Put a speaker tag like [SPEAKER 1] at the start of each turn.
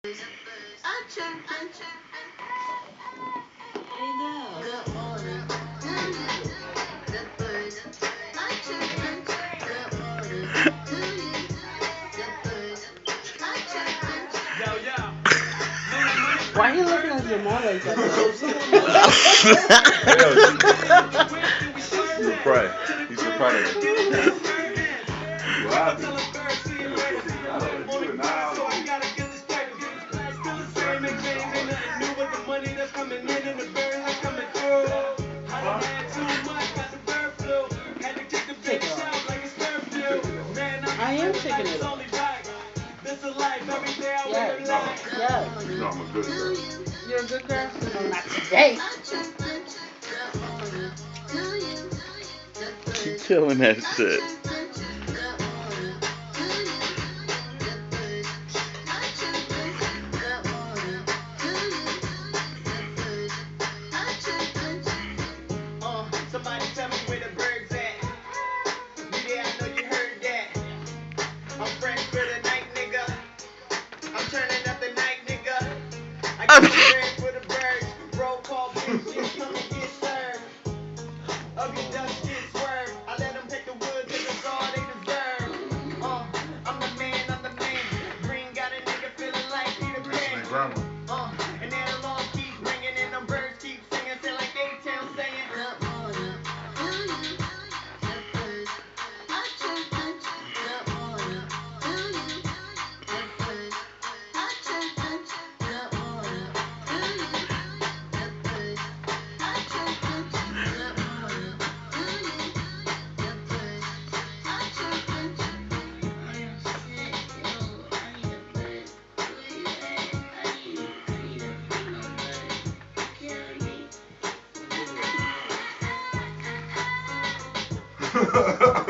[SPEAKER 1] Why are you looking at your mom like that?
[SPEAKER 2] He's a prey. He's a predator.
[SPEAKER 1] I am taking it off. Yes. Yes.
[SPEAKER 2] You know I'm a good girl.
[SPEAKER 1] You're a good girl? No, not today.
[SPEAKER 3] Keep killing that shit.
[SPEAKER 4] Somebody tell me where the birds at. Yeah, I know you heard that. I'm fresh for the night, nigga. I'm turning up the night, nigga. I got the bird for the birds. Roll call, bitch, just come and get served. Ugly ducks get swerved. I let them take the wood, cause it's all they deserve. I'm the man, I'm the man. Green got a nigga feeling like Peter Pan. And that alarm keep ringing and them birds keep singing. Sound like A-Town saying.
[SPEAKER 2] Ha ha ha.